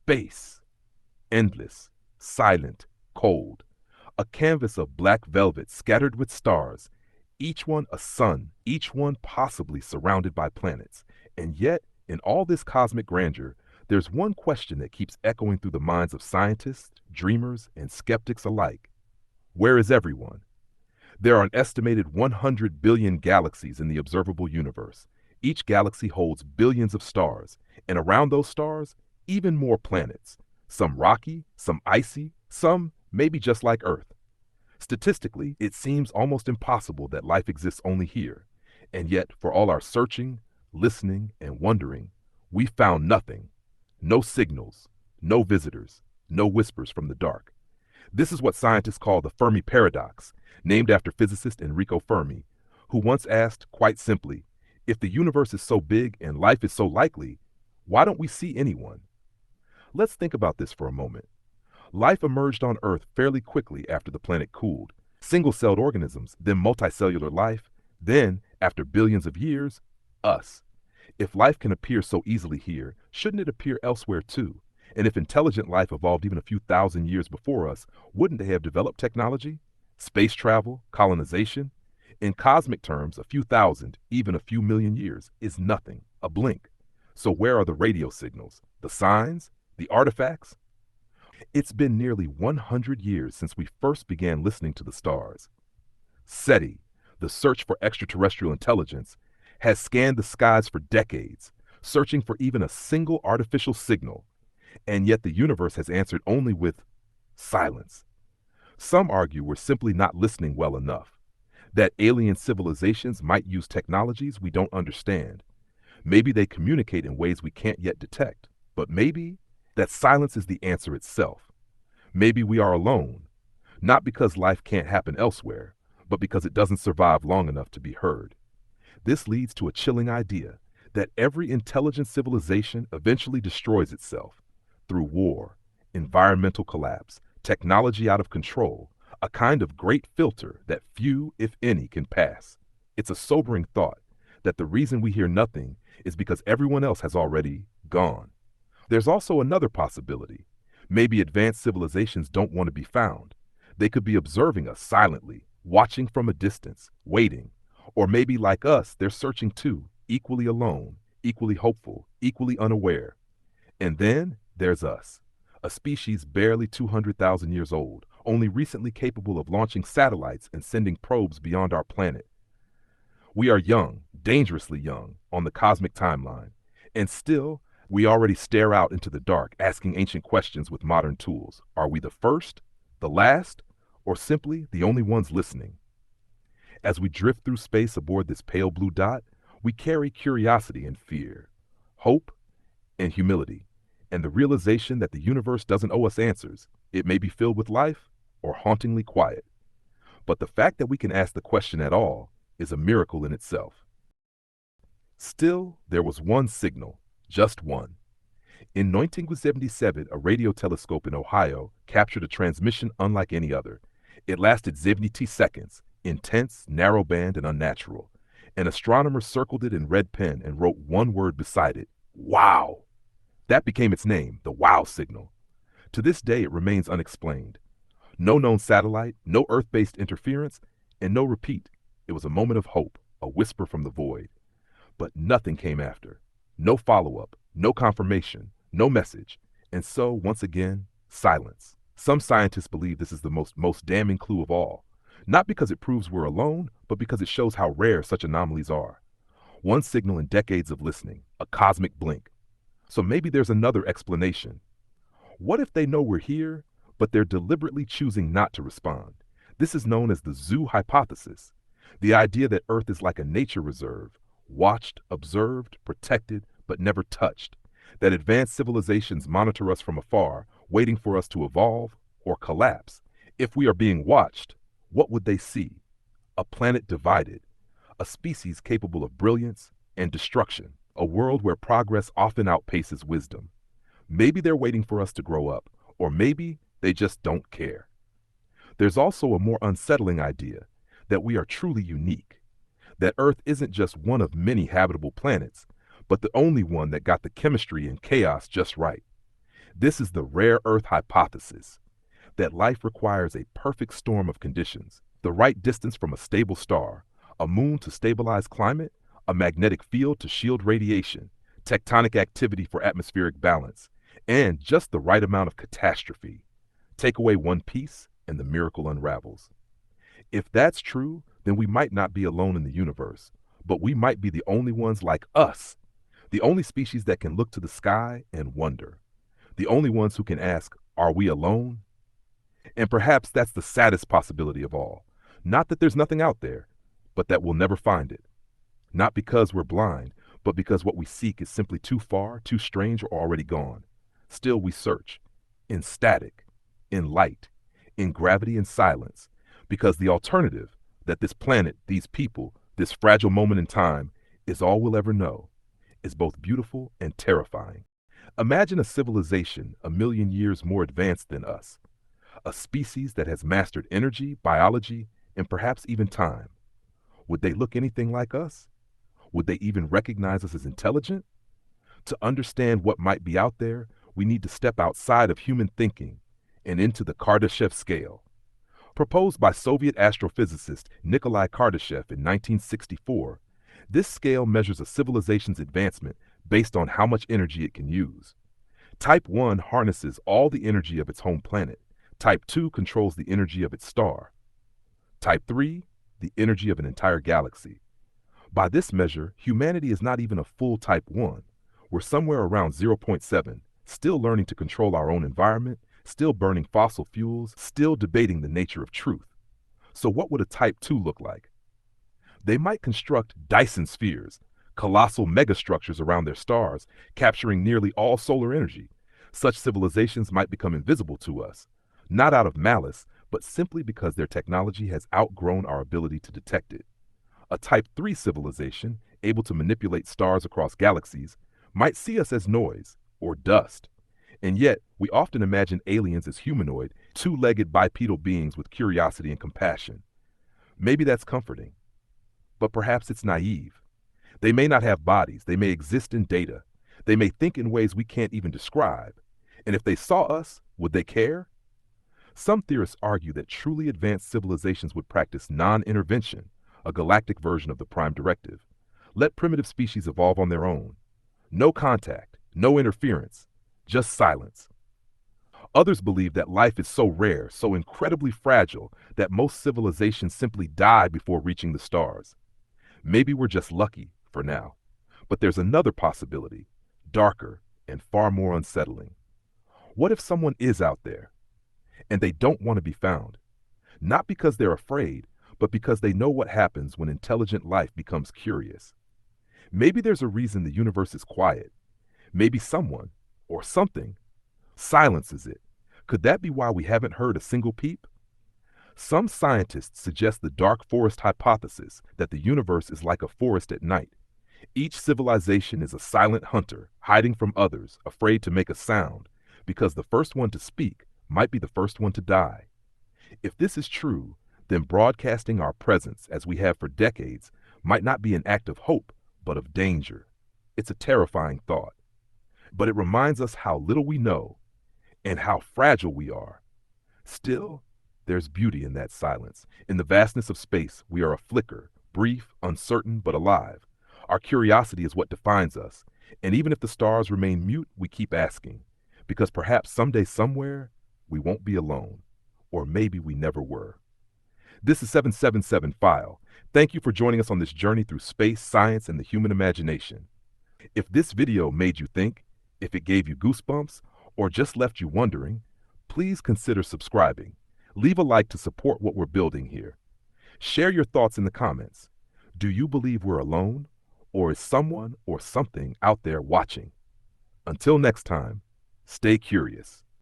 Space. Endless, silent, cold. A canvas of black velvet scattered with stars, each one a sun, each one possibly surrounded by planets. And yet, in all this cosmic grandeur, there's one question that keeps echoing through the minds of scientists, dreamers, and skeptics alike. Where is everyone? There are an estimated 100 billion galaxies in the observable universe. Each galaxy holds billions of stars, and around those stars, even more planets. Some rocky, some icy, some maybe just like Earth. Statistically, it seems almost impossible that life exists only here. And yet, for all our searching, listening, and wondering, we found nothing. No signals, no visitors, no whispers from the dark. This is what scientists call the Fermi Paradox, named after physicist Enrico Fermi, who once asked, quite simply, if the universe is so big and life is so likely, why don't we see anyone? Let's think about this for a moment. Life emerged on Earth fairly quickly after the planet cooled. Single-celled organisms, then multicellular life, then, after billions of years, us. If life can appear so easily here, shouldn't it appear elsewhere too? And if intelligent life evolved even a few thousand years before us, wouldn't they have developed technology? Space travel, colonization? In cosmic terms, a few thousand, even a few million years, is nothing, a blink. So where are the radio signals, the signs, the artifacts? It's been nearly 100 years since we first began listening to the stars. SETI, the search for extraterrestrial intelligence, has scanned the skies for decades, searching for even a single artificial signal, and yet the universe has answered only with silence. Some argue we're simply not listening well enough, that alien civilizations might use technologies we don't understand. Maybe they communicate in ways we can't yet detect, but maybe that silence is the answer itself. Maybe we are alone, not because life can't happen elsewhere, but because it doesn't survive long enough to be heard. This leads to a chilling idea that every intelligent civilization eventually destroys itself through war, environmental collapse, technology out of control, a kind of great filter that few, if any, can pass. It's a sobering thought that the reason we hear nothing is because everyone else has already gone. There's also another possibility. Maybe advanced civilizations don't want to be found. They could be observing us silently, watching from a distance, waiting. Or maybe like us, they're searching too, equally alone, equally hopeful, equally unaware. And then there's us, a species barely 200,000 years old, only recently capable of launching satellites and sending probes beyond our planet. We are young, dangerously young, on the cosmic timeline, and still, we already stare out into the dark, asking ancient questions with modern tools. Are we the first, the last, or simply the only ones listening? As we drift through space aboard this pale blue dot, we carry curiosity and fear, hope and humility, and the realization that the universe doesn't owe us answers. It may be filled with life or hauntingly quiet. But the fact that we can ask the question at all is a miracle in itself. Still, there was one signal, just one. In 1977, a radio telescope in Ohio captured a transmission unlike any other. It lasted 70 seconds, intense, narrowband, and unnatural. An astronomer circled it in red pen and wrote one word beside it, wow. That became its name, the wow signal. To this day, it remains unexplained. No known satellite, no Earth-based interference, and no repeat. It was a moment of hope, a whisper from the void. But nothing came after. No follow-up, no confirmation, no message. And so, once again, silence. Some scientists believe this is the most damning clue of all. Not because it proves we're alone, but because it shows how rare such anomalies are. One signal in decades of listening, a cosmic blink. So maybe there's another explanation. What if they know we're here, but they're deliberately choosing not to respond? This is known as the zoo hypothesis. The idea that Earth is like a nature reserve, watched, observed, protected, but never touched. That advanced civilizations monitor us from afar, waiting for us to evolve or collapse. If we are being watched, what would they see? A planet divided, a species capable of brilliance and destruction, a world where progress often outpaces wisdom. Maybe they're waiting for us to grow up, or maybe they just don't care. There's also a more unsettling idea, that we are truly unique, that Earth isn't just one of many habitable planets, but the only one that got the chemistry and chaos just right. This is the rare Earth hypothesis, that life requires a perfect storm of conditions: the right distance from a stable star, a moon to stabilize climate, a magnetic field to shield radiation, tectonic activity for atmospheric balance, and just the right amount of catastrophe. Take away one piece, and the miracle unravels. If that's true, then we might not be alone in the universe, but we might be the only ones like us, the only species that can look to the sky and wonder, the only ones who can ask, are we alone? And perhaps that's the saddest possibility of all. Not that there's nothing out there, but that we'll never find it. Not because we're blind, but because what we seek is simply too far, too strange, or already gone. Still we search, in static, in light, in gravity and silence, because the alternative, that this planet, these people, this fragile moment in time, is all we'll ever know, is both beautiful and terrifying. Imagine a civilization a million years more advanced than us, a species that has mastered energy, biology, and perhaps even time. Would they look anything like us? Would they even recognize us as intelligent? To understand what might be out there, we need to step outside of human thinking and into the Kardashev Scale. Proposed by Soviet astrophysicist Nikolai Kardashev in 1964, this scale measures a civilization's advancement based on how much energy it can use. Type 1 harnesses all the energy of its home planet. Type 2 controls the energy of its star. Type 3, the energy of an entire galaxy. By this measure, humanity is not even a full Type 1. We're somewhere around 0.7, still learning to control our own environment, still burning fossil fuels, still debating the nature of truth. So what would a Type 2 look like? They might construct Dyson spheres, colossal megastructures around their stars, capturing nearly all solar energy. Such civilizations might become invisible to us, not out of malice, but simply because their technology has outgrown our ability to detect it. A Type 3 civilization, able to manipulate stars across galaxies, might see us as noise or dust. And yet, we often imagine aliens as humanoid, two-legged bipedal beings with curiosity and compassion. Maybe that's comforting, but perhaps it's naive. They may not have bodies, they may exist in data, they may think in ways we can't even describe. And if they saw us, would they care? Some theorists argue that truly advanced civilizations would practice non-intervention, a galactic version of the Prime Directive. Let primitive species evolve on their own. No contact, no interference, just silence. Others believe that life is so rare, so incredibly fragile, that most civilizations simply die before reaching the stars. Maybe we're just lucky, for now. But there's another possibility, darker and far more unsettling. What if someone is out there, and they don't want to be found? Not because they're afraid, but because they know what happens when intelligent life becomes curious. Maybe there's a reason the universe is quiet. Maybe someone, or something, silences it. Could that be why we haven't heard a single peep? Some scientists suggest the dark forest hypothesis, that the universe is like a forest at night. Each civilization is a silent hunter, hiding from others, afraid to make a sound, because the first one to speak might be the first one to die. If this is true, then broadcasting our presence, as we have for decades, might not be an act of hope, but of danger. It's a terrifying thought, but it reminds us how little we know and how fragile we are. Still, there's beauty in that silence. In the vastness of space, we are a flicker, brief, uncertain, but alive. Our curiosity is what defines us, and even if the stars remain mute, we keep asking, because perhaps someday, somewhere, we won't be alone, or maybe we never were. This is 777 File. Thank you for joining us on this journey through space, science, and the human imagination. If this video made you think, if it gave you goosebumps, or just left you wondering, please consider subscribing. Leave a like to support what we're building here. Share your thoughts in the comments. Do you believe we're alone, or is someone or something out there watching? Until next time, stay curious.